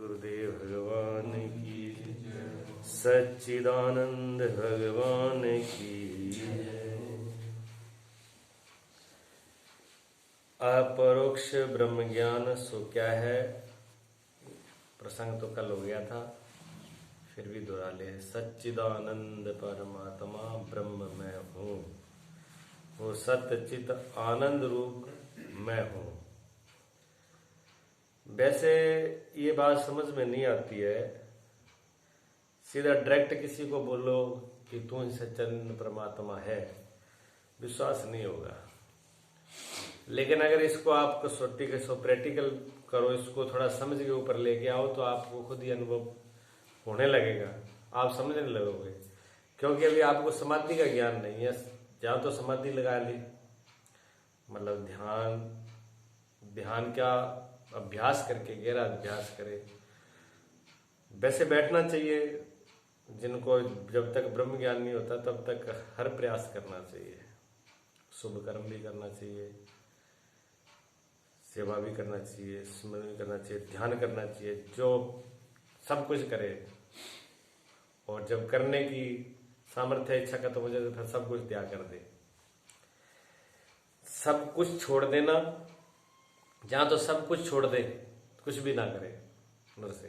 गुरुदेव भगवान की, सच्चिदानंद भगवान की। अपरोक्ष ब्रह्म ज्ञान सो क्या है? प्रसंग तो कल हो गया था, फिर भी दोहरा ले। सच्चिदानंद परमात्मा ब्रह्म मैं हूँ, वो सच्चित आनंद रूप मैं हूँ। वैसे ये बात समझ में नहीं आती है, सीधा डायरेक्ट किसी को बोलो कि तू ही सच्चिदानंद परमात्मा है, विश्वास नहीं होगा। लेकिन अगर इसको आप कसौटी के सो प्रैक्टिकल करो, इसको थोड़ा समझ के ऊपर लेके आओ, तो आपको खुद ही अनुभव होने लगेगा, आप समझने लगोगे। क्योंकि अभी आपको समाधि का ज्ञान नहीं है। जहाँ तो समाधि लगा ली, मतलब ध्यान का अभ्यास करके, गहरा अभ्यास करे। वैसे बैठना चाहिए, जिनको जब तक ब्रह्म ज्ञान नहीं होता तब तक हर प्रयास करना चाहिए। शुभ कर्म भी करना चाहिए, सेवा भी करना चाहिए, स्मरण भी करना चाहिए, ध्यान करना चाहिए, जो सब कुछ करे। और जब करने की सामर्थ्य इच्छा खत्म हो जाए तो फिर सब कुछ त्याग कर दे। सब कुछ छोड़ देना, जहां तो सब कुछ छोड़ दे, कुछ भी ना करे अंदर से,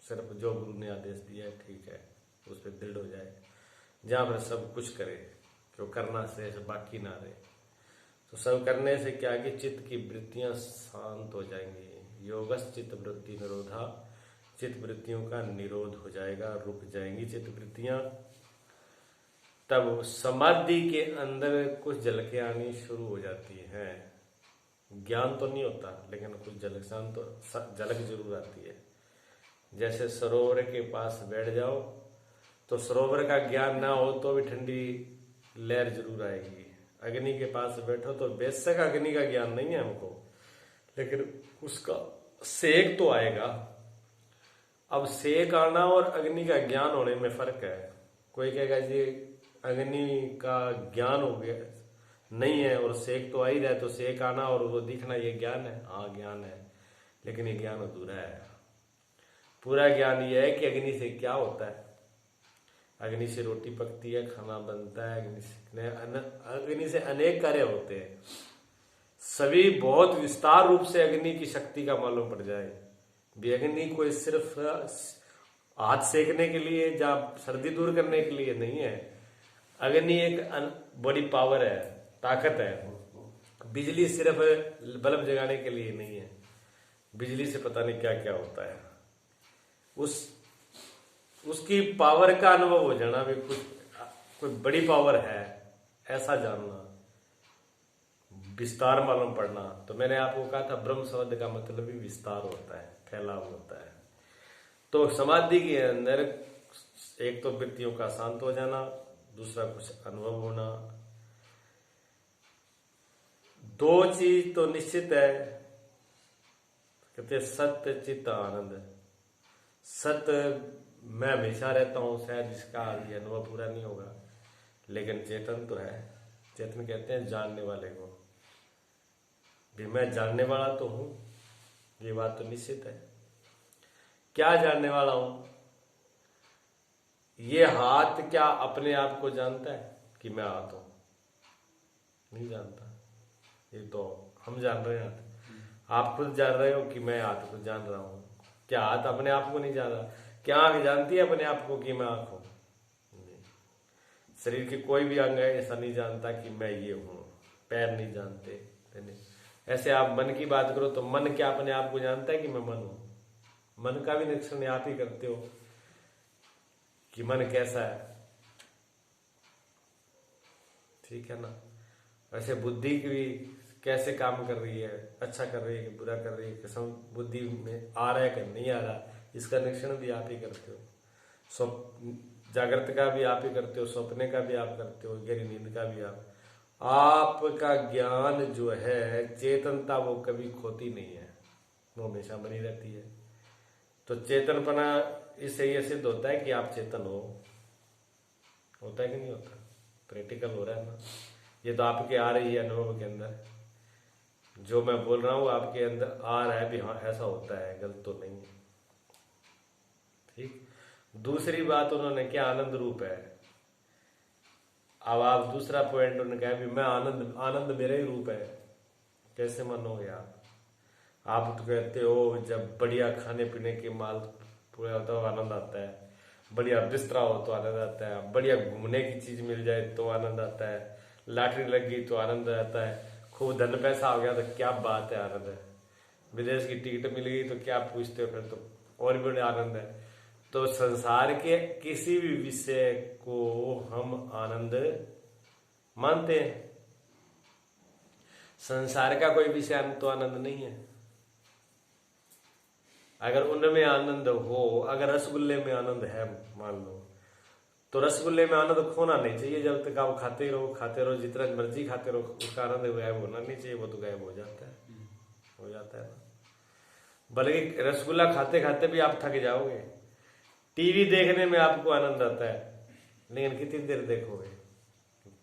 सिर्फ जो गुरु ने आदेश दिया है ठीक है, उस पर दृढ़ हो जाए। जहां पर सब कुछ करे, जो करना से बाकी ना रहे, तो सब करने से क्या कि चित्त की वृत्तियां शांत हो जाएंगी। योगस चित्त वृत्ति निरोधा, चित्त वृत्तियों का निरोध हो जाएगा, रुक जाएंगी चित्त वृत्तियां। तब समाधि के अंदर कुछ झलकें आनी शुरू हो जाती हैं। ज्ञान तो नहीं होता, लेकिन कुछ झलक जरूर आती है। जैसे सरोवर के पास बैठ जाओ तो सरोवर का ज्ञान ना हो तो भी ठंडी लहर जरूर आएगी। अग्नि के पास बैठो तो बेशक अग्नि का ज्ञान नहीं है हमको, लेकिन उसका सेक तो आएगा। अब सेक आना और अग्नि का ज्ञान होने में फर्क है। कोई कहेगा जी अग्नि का ज्ञान हो गया नहीं है और सेक तो आ ही रहा है, तो सेक आना और वो दिखना ये ज्ञान है। हाँ ज्ञान है, लेकिन ये ज्ञान अधूरा है। पूरा ज्ञान ये है कि अग्नि से क्या होता है। अग्नि से रोटी पकती है, खाना बनता है, अग्नि से अनेक कार्य होते हैं। सभी बहुत विस्तार रूप से अग्नि की शक्ति का मालूम पड़ जाए। अग्नि कोई सिर्फ हाथ सेकने के लिए या सर्दी दूर करने के लिए नहीं है। अग्नि एक बड़ी पावर है, ताकत है। बिजली सिर्फ बल्ब जगाने के लिए नहीं है। बिजली से पता नहीं क्या क्या होता है। उसकी पावर का अनुभव हो जाना भी कोई बड़ी पावर है, ऐसा जानना, विस्तार मालूम पड़ना। तो मैंने आपको कहा था ब्रह्म शब्द का मतलब भी विस्तार होता है, फैलाव होता है। तो समाधि के अंदर एक तो वृत्तियों का शांत हो जाना, दूसरा कुछ अनुभव होना। दो चीज तो निश्चित है, कहते सत्य चित्त आनंद। सत्य मैं हमेशा रहता हूं, शायद इसका ये अनुभव पूरा नहीं होगा, लेकिन चेतन तो है। चेतन कहते हैं जानने वाले को भी, मैं जानने वाला तो हूं, ये बात तो निश्चित है। क्या जानने वाला हूं? ये हाथ क्या अपने आप को जानता है कि मैं हाथ हूं? नहीं जानता। ये तो हम जान रहे हैं, आप खुद जान रहे हो कि मैं हाथ को जान रहा हूं। क्या हाथ अपने आप को नहीं जान रहा? क्या आंख जानती है अपने आप को कि मैं आंख हूं? शरीर के कोई भी अंग है ऐसा नहीं जानता कि मैं ये हूं। पैर नहीं जानते। ऐसे आप मन की बात करो तो मन क्या अपने आप को जानता है कि मैं मन हूं? मन का भी निरीक्षण आप ही करते हो कि मन कैसा है, ठीक है ना। वैसे बुद्धि की भी कैसे काम कर रही है, अच्छा कर रही है कि बुरा कर रही है, किस्म बुद्धि में आ रहा है कि नहीं आ रहा, इसका निरीक्षण भी आप ही करते हो। जागृत का भी आप ही करते हो, सपने का भी आप करते हो, गहरी नींद का भी आपका ज्ञान जो है, चेतनता वो कभी खोती नहीं है, वो हमेशा बनी रहती है। तो चेतनपना इससे यह सिद्ध होता है कि आप चेतन हो। होता है कि नहीं होता? प्रैक्टिकल हो रहा है ना। ये तो आपके आ रही है अनुभव के अंदर, जो मैं बोल रहा हूँ आपके अंदर आ रहा है भी। हाँ ऐसा होता है, गलत तो नहीं है। ठीक। दूसरी बात उन्होंने क्या, आनंद रूप है। अब आप दूसरा पॉइंट उन्होंने कहा भी मैं आनंद, आनंद मेरा ही रूप है। कैसे मानोगे आप तो कहते हो जब बढ़िया खाने पीने के माल पूरा होता है आनंद आता है, बढ़िया बिस्तरा हो तो आनंद आता है, बढ़िया घूमने की चीज मिल जाए तो आनंद आता है, लॉटरी लग गई तो आनंद आता है, खूब धन पैसा हो गया तो क्या बात है, आनंद है, विदेश की टिकट मिल गई तो क्या पूछते हो, फिर तो और भी बड़ा आनंद है। तो संसार के किसी भी विषय को हम आनंद मानते हैं। संसार का कोई विषय तो आनंद नहीं है। अगर उनमें आनंद हो, अगर रसगुल्ले में आनंद है मान लो, तो रसगुल्ले में आनंद खोना नहीं चाहिए। जब तक आप खाते रहो जितना मर्जी खाते रहो, उसका आनंद गायब होना नहीं चाहिए। वो तो गायब हो जाता है ना। बल्कि रसगुल्ला खाते खाते भी आप थक जाओगे। टीवी देखने में आपको आनंद आता है, लेकिन कितनी देर देखोगे,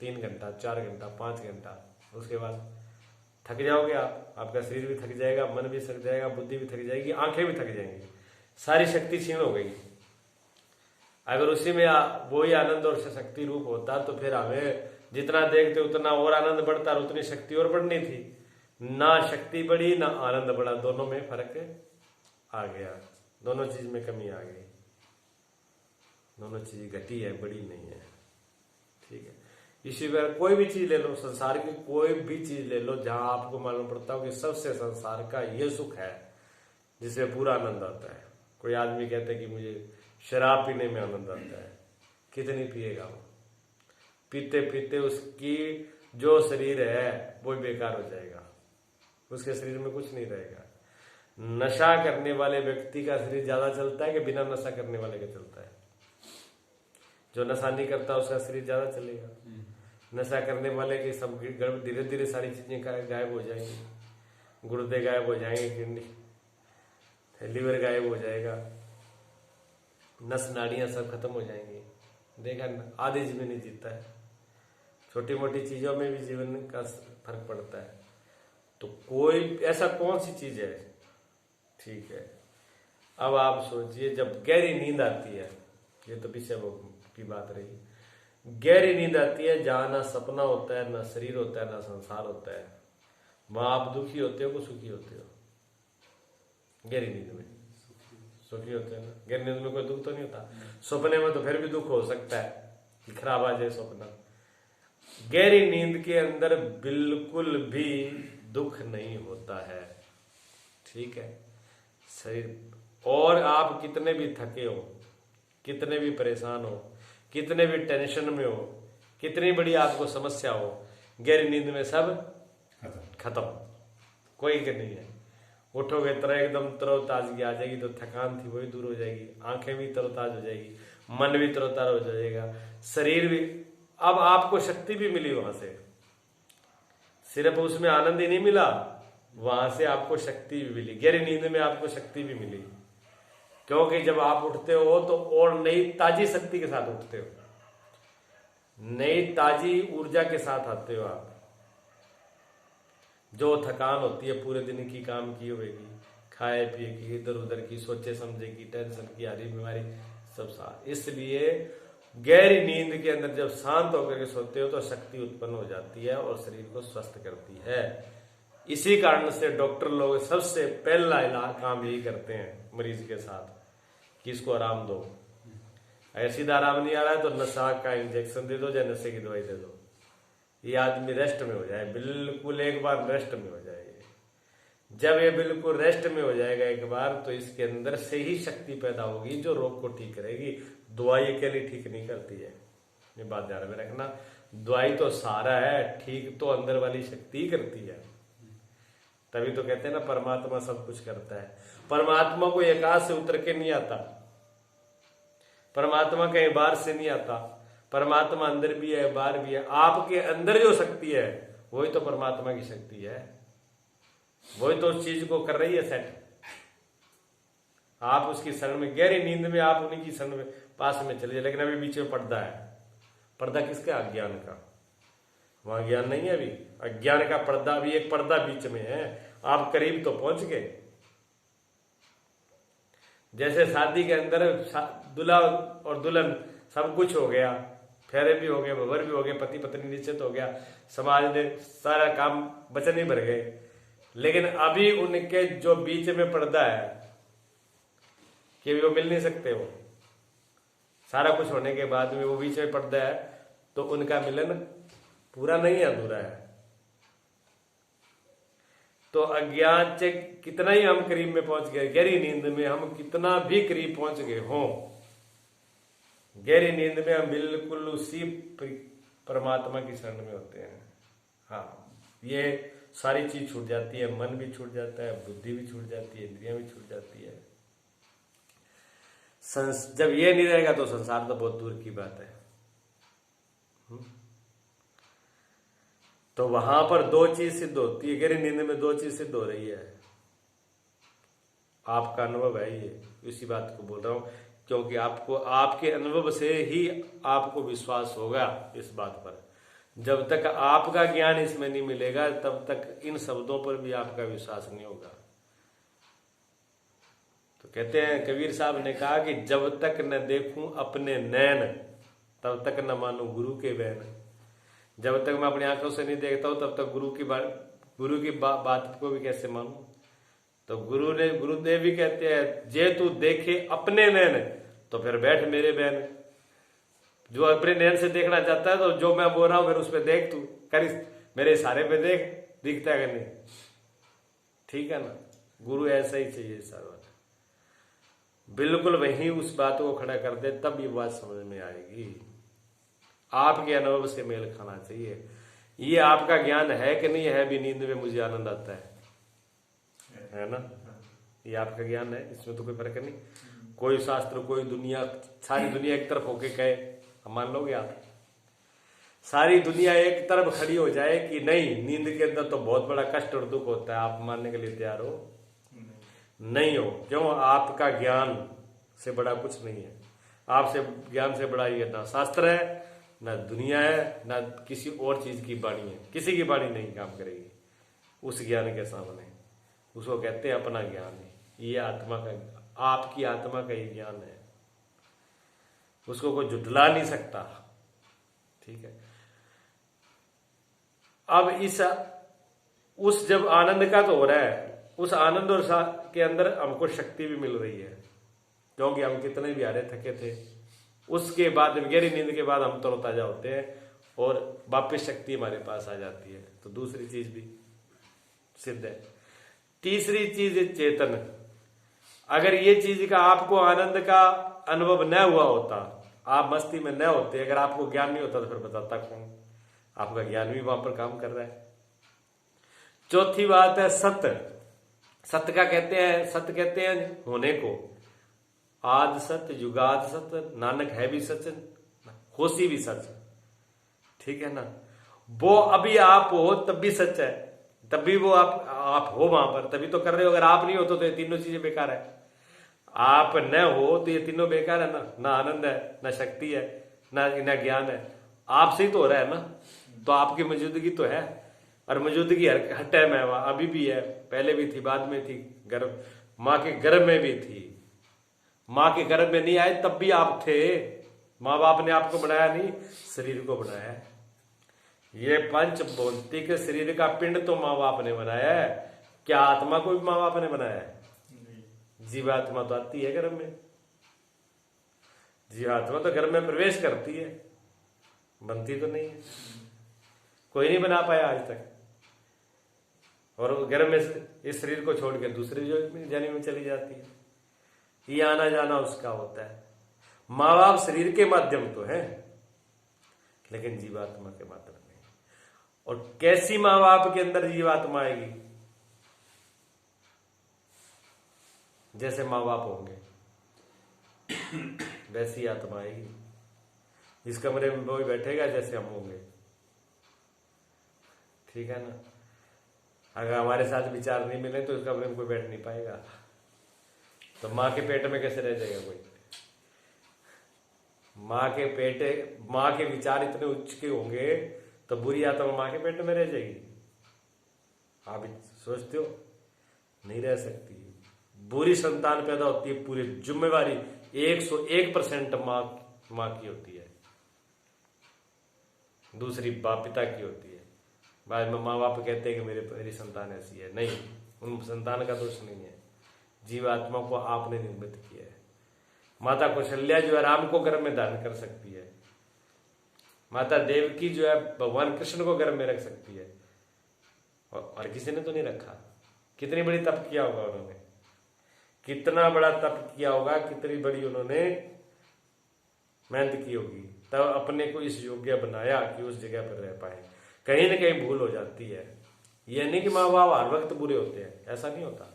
3 घंटा 4 घंटा 5 घंटा, उसके बाद थक जाओगे आप। आपका शरीर भी थक जाएगा, मन भी थक जाएगा, बुद्धि भी थक जाएगी, आंखें भी थक जाएंगी, सारी शक्ति क्षीण हो गई। अगर उसी में वही आनंद और शक्ति रूप होता तो फिर हमें जितना देखते उतना और आनंद बढ़ता और उतनी शक्ति और बढ़नी थी। ना शक्ति बढ़ी ना आनंद बढ़ा, दोनों में फर्क आ गया, दोनों चीज में कमी आ गई, दोनों चीज घटी है, बड़ी नहीं है। ठीक है। इसी प्रकार कोई भी चीज ले लो, संसार की कोई भी चीज ले लो, जहां आपको मालूम पड़ता हो कि सबसे संसार का ये सुख है जिसमें पूरा आनंद आता है। कोई आदमी कहता है कि मुझे शराब पीने में आनंद आता है, कितनी पिएगा वो, पीते पीते उसकी जो शरीर है वो बेकार हो जाएगा, उसके शरीर में कुछ नहीं रहेगा। नशा करने वाले व्यक्ति का शरीर ज्यादा चलता है कि बिना नशा करने वाले का चलता है? जो नशा नहीं करता उसका शरीर ज्यादा चलेगा। नशा करने वाले के सब धीरे धीरे सारी चीजें गायब हो जाएंगी, गुर्दे गायब हो जाएंगे, किडनी लीवर गायब हो जाएगा, नस नाड़ियां सब खत्म हो जाएंगी। देखा ना, आधे जीवन नहीं जीता है। छोटी मोटी चीजों में भी जीवन का फर्क पड़ता है। तो कोई ऐसा कौन सी चीज है, ठीक है। अब आप सोचिए, जब गहरी नींद आती है, ये तो पीछे वो की बात रही, गहरी नींद आती है जहां ना सपना होता है, ना शरीर होता है, ना संसार होता है, वहां आप दुखी होते हो कि सुखी होते हो? गहरी नींद में सुखी होते हैं ना। गहरी नींद में कोई दुख तो नहीं होता। सपने में तो फिर भी दुख हो सकता है कि खराब आ जाए सपना। गहरी नींद के अंदर बिल्कुल भी दुख नहीं होता है, ठीक है। शरीर, और आप कितने भी थके हो, कितने भी परेशान हो, कितने भी टेंशन में हो, कितनी बड़ी आपको समस्या हो, गहरी नींद में सब खत्म, कोई के नहीं है। उठोगे तरह एकदम तरोताजगी आ जाएगी, तो थकान थी वही दूर हो जाएगी, आंखें भी तरोताज हो जाएगी, मन भी तरोताजा हो जाएगा, शरीर भी। अब आपको शक्ति भी मिली वहां से, सिर्फ उसमें आनंद ही नहीं मिला, वहां से आपको शक्ति भी मिली। गहरी नींद में आपको शक्ति भी मिली, क्योंकि जब आप उठते हो तो और नई ताजी शक्ति के साथ उठते हो, नई ताजी ऊर्जा के साथ आते हो आप। जो थकान होती है पूरे दिन की, काम की होगी, खाए पिए की, इधर उधर की, सोचे समझे की, टेंशन की, हरी बीमारी सब साथ। इसलिए गहरी नींद के अंदर जब शांत होकर के सोते हो तो शक्ति उत्पन्न हो जाती है और शरीर को स्वस्थ करती है। इसी कारण से डॉक्टर लोग सबसे पहला काम यही करते हैं मरीज के साथ कि इसको आराम दो। अगर सीधा आराम नहीं आ रहा है तो नशा का इंजेक्शन दे दो या नशे की दवाई दे दो, ये आदमी रेस्ट में हो जाए, बिल्कुल एक बार रेस्ट में हो जाए। जब ये बिल्कुल रेस्ट में हो जाएगा एक बार, तो इसके अंदर से ही शक्ति पैदा होगी जो रोग को ठीक करेगी। दवाई अकेली ठीक नहीं करती है, ये बात ध्यान में रखना। दवाई तो सहारा है, ठीक तो अंदर वाली शक्ति करती है। तभी तो कहते हैं ना, परमात्मा सब कुछ करता है। परमात्मा को आकाश से उतर के नहीं आता, परमात्मा कहीं बाहर से नहीं आता, परमात्मा अंदर भी है बाहर भी है। आपके अंदर जो शक्ति है वही तो परमात्मा की शक्ति है, वही तो उस चीज को कर रही है सेट। आप उसकी शरण में, गहरी नींद में आप उन्हीं की शरण में पास में चले जाए। लेकिन अभी बीच में पर्दा है। पर्दा किसका? अज्ञान का। वहां ज्ञान नहीं है अभी, अज्ञान का पर्दा, भी एक पर्दा बीच में है। आप करीब तो पहुंच गए, जैसे शादी के अंदर दूल्हा और दुल्हन सब कुछ हो गया, फेरे भी हो गए, भंवर भी हो गए, पति पत्नी निश्चित हो गया, समाज ने सारा काम वचन ही भर गए, लेकिन अभी उनके जो बीच में पर्दा है कि वो मिल नहीं सकते, वो सारा कुछ होने के बाद में वो बीच में पर्दा है, तो उनका मिलन पूरा नहीं है, अधूरा है। तो अज्ञान से कितना ही हम करीब में पहुंच गए, गहरी नींद में हम कितना भी करीब पहुंच गए हों, गहरी नींद में हम बिल्कुल उसी परमात्मा की शरण में होते हैं। हाँ, ये सारी चीज छूट जाती है, मन भी छूट जाता है, बुद्धि भी छूट जाती है, इंद्रियां भी छूट जाती है। जब ये नहीं रहेगा तो संसार तो बहुत दूर की बात है। तो वहां पर दो चीज सिद्ध होती है, गहरी नींद में दो चीज सिद्ध हो रही है। आपका अनुभव है ये, इसी बात को बोल रहा हूं, क्योंकि आपको आपके अनुभव से ही आपको विश्वास होगा इस बात पर। जब तक आपका ज्ञान इसमें नहीं मिलेगा तब तक इन शब्दों पर भी आपका विश्वास नहीं होगा। तो कहते हैं, कबीर साहब ने कहा कि जब तक न देखूं अपने नैन तब तक न मानूं गुरु के बैन। जब तक मैं अपनी आंखों से नहीं देखता हूं तब तक गुरु की बात को भी कैसे मानूं। तो गुरुदेव भी कहते हैं, जे तू देखे अपने नैन तो फिर बैठ मेरे बैन। जो अपने नैन से देखना चाहता है तो जो मैं बोल रहा हूं फिर उस पर देख, तू कर मेरे इशारे पे देख, दिखता है कि नहीं, ठीक है ना। गुरु ऐसा ही चाहिए सारा, बिल्कुल वही उस बात को खड़ा कर दे, तब ये बात समझ में आएगी। आपके अनुभव से मेल खाना चाहिए। ये आपका ज्ञान है कि नहीं है, भी नींद में मुझे आनंद आता है ना। ये आपका ज्ञान है, इसमें तो कोई फर्क नहीं। कोई शास्त्र, कोई दुनिया, सारी दुनिया एक तरफ होके कहे, मान लोगे आप? सारी दुनिया एक तरफ खड़ी हो जाए कि नहीं, नींद के अंदर तो बहुत बड़ा कष्ट और दुख होता है, आप मानने के लिए तैयार हो? नहीं हो। क्यों? आपका ज्ञान से बड़ा कुछ नहीं है। आपसे ज्ञान से बड़ा ये ना शास्त्र है, ना दुनिया है, ना किसी और चीज की वाणी है। किसी की वाणी नहीं काम करेगी उस ज्ञान के सामने। उसको कहते हैं अपना ज्ञान। ये आत्मा का, आपकी आत्मा का ये ज्ञान है, उसको कोई जुटला नहीं सकता, ठीक है। अब उस जब आनंद का तो हो रहा है, उस आनंद और के अंदर हमको शक्ति भी मिल रही है, क्योंकि हम कितने भी हारे थके थे, उसके बाद गहरी नींद के बाद हम तरोताजा होते हैं और वापस शक्ति हमारे पास आ जाती है। तो दूसरी चीज भी सिद्ध है। तीसरी चीज है चेतन। अगर ये चीज का आपको आनंद का अनुभव न हुआ होता, आप मस्ती में न होते, अगर आपको ज्ञान नहीं होता तो फिर बताता कौन? आपका ज्ञान भी वहां पर काम कर रहा है। चौथी बात है सत्य। सत्य का कहते हैं, सत्य कहते हैं होने को। आद सत्य, युगाद सत्य, नानक है भी सच, होशी भी सच, ठीक है ना। वो अभी आप हो तब भी सच है, तब भी वो आप हो वहां पर, तभी तो कर रहे हो। अगर आप नहीं होते तो ये तीनों चीजें बेकार है। आप न हो तो ये तीनों बेकार है ना आनंद है, ना शक्ति है, ना ज्ञान है। आपसे ही तो हो रहा है ना। तो आपकी मौजूदगी तो है, और मौजूदगी हर टाइम है, वहां अभी भी है, पहले भी थी, बाद में थी, गर्भ माँ के गर्भ में भी थी। माँ के गर्भ में नहीं आए तब भी आप थे। माँ बाप ने आपको बनाया नहीं, शरीर को बनाया है। ये पंच भौतिक शरीर का पिंड तो माँ बाप ने बनाया है। क्या आत्मा को भी माँ बाप ने बनाया है? जीवात्मा तो आती है गर्भ में, जीवात्मा तो गर्भ में प्रवेश करती है, बनती तो नहीं है। कोई नहीं बना पाया आज तक। और गर्भ में इस शरीर को छोड़ के दूसरी जो जन्म में चली जाती है। ये आना जाना उसका होता है। माँ बाप शरीर के माध्यम तो है, लेकिन जीवात्मा के माध्यम नहीं। और कैसी माँ बाप के अंदर जीवात्मा आएगी? जैसे माँ बाप होंगे वैसी आत्मा आएगी। इस कमरे में वो बैठेगा जैसे हम होंगे, ठीक है ना। अगर हमारे साथ विचार नहीं मिले तो इस कमरे में कोई बैठ नहीं पाएगा। तो माँ के पेट में कैसे रह जाएगा कोई? माँ के विचार इतने उच्च के होंगे तो बुरी आत्मा माँ के पेट में रह जाएगी? आप सोचते हो? नहीं रह सकती। बुरी संतान पैदा होती है, पूरी जिम्मेवारी 101% माँ की होती है, दूसरी बाप पिता की होती है। बाद में माँ बाप कहते हैं कि मेरी संतान ऐसी है, नहीं, उन संतान का दोष नहीं है, जीवात्मा को आपने निर्मित किया है। माता कौशल्या जो है राम को गर्भ में धारण कर सकती है, माता देवकी जो है भगवान कृष्ण को गर्भ में रख सकती है, और किसी ने तो नहीं रखा। कितनी बड़ी तप किया होगा उन्होंने, कितना बड़ा तप किया होगा, कितनी बड़ी उन्होंने मेहनत की होगी, तब अपने को इस योग्य बनाया कि उस जगह पर रह पाए। कहीं ना कहीं भूल हो जाती है। यह नहीं कि माँ बाप हर वक्त बुरे होते हैं, ऐसा नहीं होता।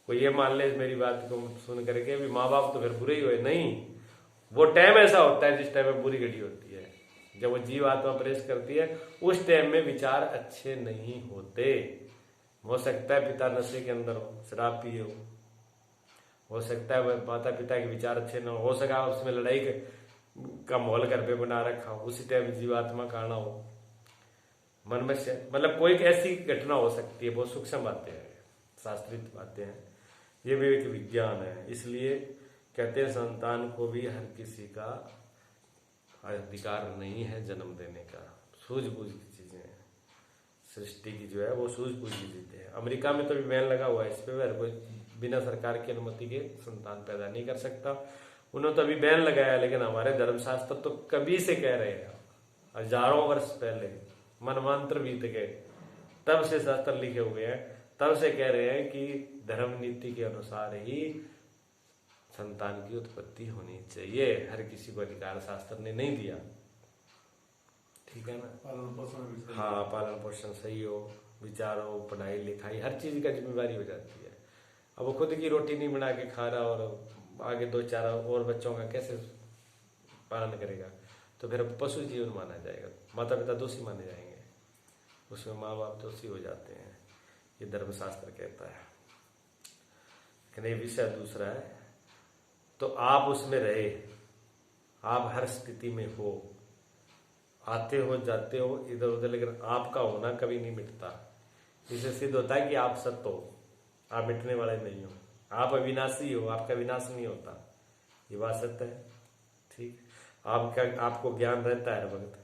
कोई ये मान ले मेरी बात को सुन करके भी माँ बाप तो फिर बुरे ही हुए, नहीं, वो टाइम ऐसा होता है जिस टाइम में बुरी घड़ी होती है, जब वो जीव आत्मा प्रवेश करती है, उस टाइम में विचार अच्छे नहीं होते। हो सकता है पिता नशे के अंदर हो, शराब पिए हो सकता है माता पिता के विचार अच्छे ना हो सका उसमें लड़ाई का माहौल घर पे बना रखा हो, उसी टाइम जीवात्मा का आना हो मन में से, मतलब कोई ऐसी घटना हो सकती है। बहुत सूक्ष्म बातें हैं, शास्त्रित बातें हैं, ये भी एक विज्ञान है। इसलिए कहते हैं संतान को भी हर किसी का अधिकार नहीं है जन्म देने का। सूझबूझ की चीजें हैं, सृष्टि की जो है वो सूझबूझ की चीजें हैं। अमेरिका में तो भी बैन लगा हुआ है इस पे, कोई बिना सरकार की अनुमति के संतान पैदा नहीं कर सकता। उन्होंने तो अभी बैन लगाया, लेकिन हमारे धर्मशास्त्र तो कभी से कह रहे हैं, हजारों वर्ष पहले मनवंतर बीत गए, तब से शास्त्र लिखे हुए हैं, तब से कह रहे हैं कि धर्म नीति के अनुसार ही संतान की उत्पत्ति होनी चाहिए। हर किसी को अधिकार शास्त्र ने नहीं दिया, ठीक है ना। पालन पोषण, हाँ, पालन पोषण सही हो, विचार हो, पढ़ाई लिखाई, हर चीज का जिम्मेवारी हो जाती है। अब वो खुद की रोटी नहीं बना के खा रहा और आगे 2-4 और बच्चों का कैसे पालन करेगा, तो फिर पशु जीवन माना जाएगा, माता पिता दोषी माने जाएंगे, उसमें माँ बाप दोषी हो जाते हैं, ये धर्मशास्त्र कहता है। लेकिन ये विषय दूसरा है। तो आप उसमें रहे, आप हर स्थिति में हो, आते हो जाते हो इधर उधर, लेकिन आपका होना कभी नहीं मिटता। इससे सिद्ध होता है कि आप सत्य हो, आप मिटने वाले नहीं हो, आप अविनाशी हो, आपका विनाश नहीं होता, ये बात सत्य है, ठीक। आपको ज्ञान रहता है हर वक्त,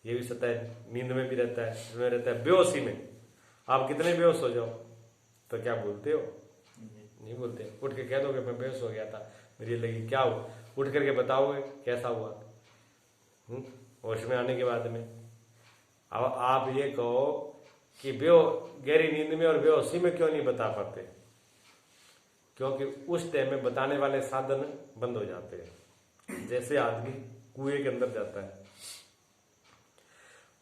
ये भी सत्य है, नींद में भी रहता है, इसमें रहता है, बेहोशी में आप कितने बेहोश हो जाओ तो क्या बोलते हो? नहीं बोलते। उठ के कह दोगे मैं बेहोश हो गया था, मेरी लगी, क्या हुआ? उठ करके बताओगे कैसा हुआ? होश में आने के बाद में। अब आप ये कहो कि गहरी नींद में और बेहोशी में क्यों नहीं बता पाते? क्योंकि उस टाइम में बताने वाले साधन बंद हो जाते हैं। जैसे आदमी कुएं के अंदर जाता है,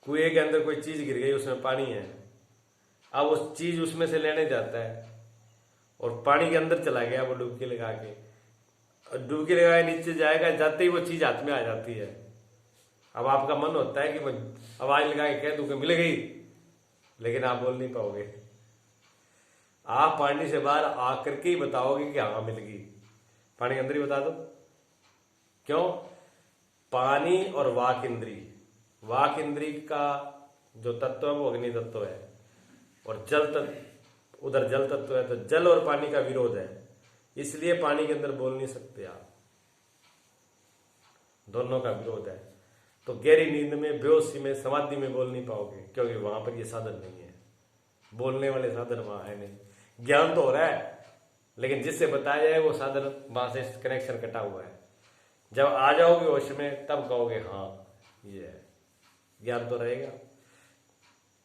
कुएं के अंदर कोई चीज गिर गई, उसमें पानी है, अब उस चीज उसमें से लेने जाता है और पानी के अंदर चला गया वो डुबकी लगा के, और डुबकी लगा के नीचे जाएगा, जाते ही वो चीज हाथ में आ जाती है। अब आपका मन होता है कि मैं आवाज लगा के कह दूं कि मिल गई, लेकिन आप बोल नहीं पाओगे। आप पानी से बाहर आकर के ही बताओगे कि हाँ मिल गई, पानी के अंदर ही बता दो। क्यों? पानी और वाक इंद्री का जो तत्व है वो अग्नि तत्व है, और जल तत्व उधर जल तत्व है, तो जल और पानी का विरोध है, इसलिए पानी के अंदर बोल नहीं सकते आप, दोनों का विरोध है। तो गहरी नींद में, बेहोशी में, समाधि में बोल नहीं पाओगे, क्योंकि वहां पर ये साधन नहीं है, बोलने वाले साधन वहां है नहीं। ज्ञान तो हो रहा है, लेकिन जिससे बताया जाए वो साधन वहां से कनेक्शन कटा हुआ है। जब आ जाओगे होश में तब कहोगे हाँ ये है। ज्ञान तो रहेगा,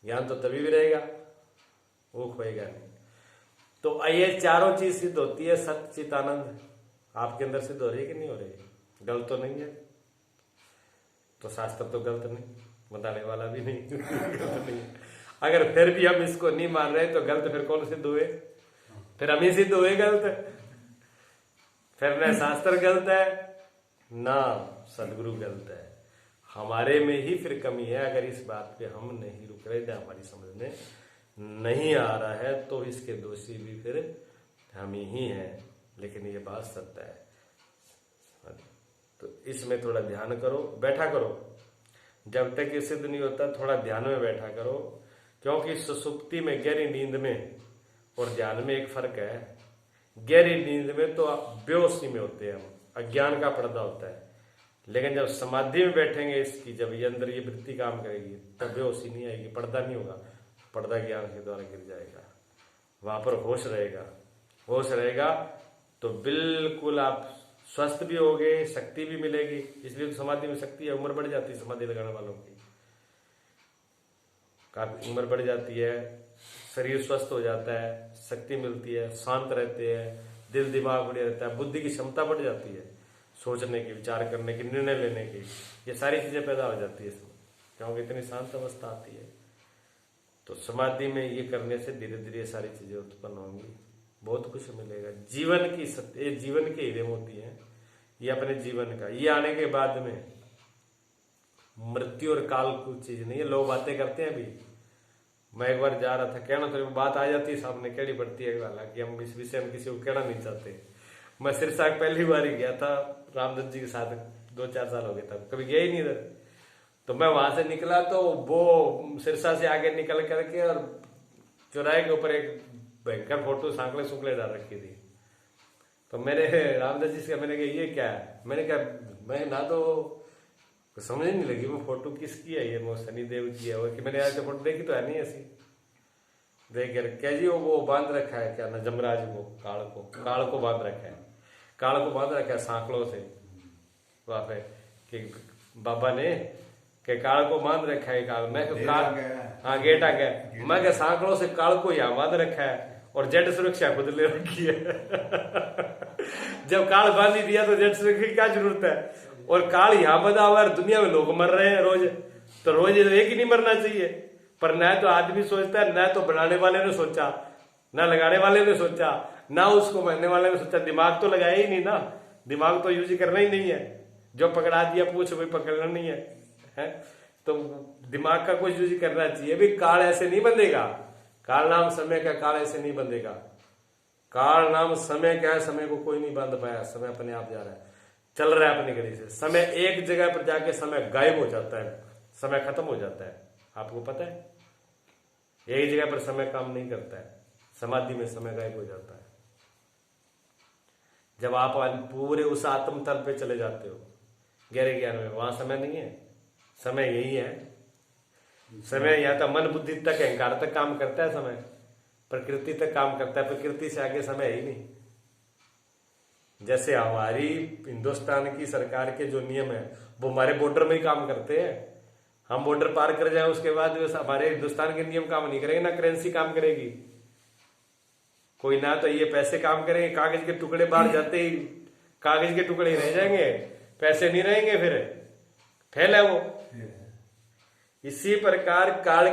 ज्ञान तो तभी भी रहेगा, वो खोएगा नहीं। तो ये चारों चीज सिद्ध होती है। सत्य चित आनंद आपके अंदर सिद्ध हो रही है कि नहीं हो रही? गलत तो नहीं है, तो शास्त्र तो गलत नहीं, बताने वाला भी नहीं गलत नहीं है। अगर फिर भी हम इसको नहीं मान रहे तो गलत फिर कौन सिद्ध हुए? फिर हम ही सिद्ध हुए गलत। फिर न शास्त्र गलत है ना सदगुरु गलत है, हमारे में ही फिर कमी है। अगर इस बात पे हम नहीं रुक रहे थे, हमारी समझ में नहीं आ रहा है, तो इसके दोषी भी फिर हम ही हैं। लेकिन ये बात सत्य है, तो इसमें थोड़ा ध्यान करो, बैठा करो। जब तक ये सिद्ध नहीं होता थोड़ा ध्यान में बैठा करो, क्योंकि सुसुप्ति में, गहरी नींद में और ध्यान में एक फर्क है। गहरी नींद में तो बेहोशी में होते हैं हम, अज्ञान का पर्दा होता है। लेकिन जब समाधि में बैठेंगे इसकी, जब ये अंदर ये वृत्ति काम करेगी, तब बेहोशी नहीं आएगी, पर्दा नहीं होगा, पर्दा ज्ञान के द्वारा गिर जाएगा। वहां पर होश रहेगा, होश रहेगा तो बिल्कुल आप स्वस्थ भी होगे, शक्ति भी मिलेगी। इसलिए तो समाधि में शक्ति है, उम्र बढ़ जाती है समाधि लगाने वालों की, काफी उम्र बढ़ जाती है, शरीर स्वस्थ हो जाता है, शक्ति मिलती है, शांत रहते हैं, दिल दिमाग बढ़िया रहता है, बुद्धि की क्षमता बढ़ जाती है, सोचने की, विचार करने की, निर्णय लेने की, ये सारी चीजें पैदा हो जाती है इसमें, क्योंकि इतनी शांत अवस्था आती है। तो समाधि में ये करने से धीरे धीरे सारी चीजें उत्पन्न होंगी, बहुत कुछ मिलेगा। जीवन की ये जीवन के हीरे मोती हैं, ये अपने जीवन का, ये आने के बाद में मृत्यु और काल कुछ चीज नहीं है। लोग बातें करते हैं, अभी मैं एक बार जा रहा था, कहना तो बात आ जाती है सामने, कहनी पड़ती है, हालांकि हम इस विषय में किसी को कहना नहीं चाहते। मैं सिरसा पहली बार ही गया था रामदत्त जी के साथ, 2-4 साल हो गए था, कभी गया ही नहीं इधर। तो मैं वहां से निकला तो वो सिरसा से आगे निकल करके और चौराहे के ऊपर एक भयंकर फोटो सांकले सुकले डाल रखी थी। तो मैंने रामदत्त जी से मैंने कहा ये क्या है, मैंने कहा मैं ना तो समझ नहीं लगी वो फोटो किसकी है, ये शनिदेव की है वो, कि मैंने ऐसे फोटो देखी तो है नहीं ऐसी। देख कर क्या जी वो बांध रखा है, क्या ना जमराज को, काल को बांध रखा है, काल को बांध रखा है सांकलों से वहां पे, कि बाबा ने के काल को बांध रखा है। काल मैं काल, हाँ गेटा गया, मैं क्या सांकलों से काल को यहाँ बांध रखा है और जेड सुरक्षा खुद ले रखी है। जब काल बांध ही दिया तो जेड सुरक्षा की क्या जरूरत है। और काल यहाँ बंधा हुआ है, दुनिया में लोग मर रहे हैं रोज, तो रोज एक ही नहीं मरना चाहिए। पर न तो आदमी सोचता है, न तो बनाने वाले ने सोचा, न लगाने वाले ने सोचा, ना उसको मरने वाले ने सोचा। दिमाग तो लगाया ही नहीं ना, दिमाग तो यूज करना ही नहीं है, जो पकड़ा दिया पूछ वही पकड़ना नहीं है। तो दिमाग का कुछ यूज करना चाहिए। भी काल ऐसे नहीं बंधेगा, काल नाम समय का, काल ऐसे नहीं बंधेगा। काल नाम समय क्या है, समय को कोई नहीं बांध पाया, समय अपने आप जा रहा है, चल रहा है अपनी गति से। समय एक जगह पर जाके समय गायब हो जाता है, समय खत्म हो जाता है, आपको पता है। एक जगह पर समय काम नहीं करता है, समाधि में समय गायब हो जाता है। जब आप पूरे उस आत्म तल पे चले जाते हो गहरे ज्ञान में, वहां समय नहीं है, समय यही है। समय या तो मन बुद्धि तक, अहंकार तक काम करता है, समय प्रकृति तक काम करता है, प्रकृति से आगे समय ही नहीं। जैसे हमारी हिंदुस्तान की सरकार के जो नियम है वो हमारे बॉर्डर में ही काम करते हैं। हम बॉर्डर पार कर जाए उसके बाद हमारे हिंदुस्तान के नियम काम नहीं करेंगे, ना करेंसी काम करेगी कोई, ना तो ये पैसे काम करेंगे। कागज के टुकड़े बाहर जाते ही कागज के टुकड़े ही रह जाएंगे, पैसे नहीं रहेंगे, फिर फेल है वो। इसी प्रकार काल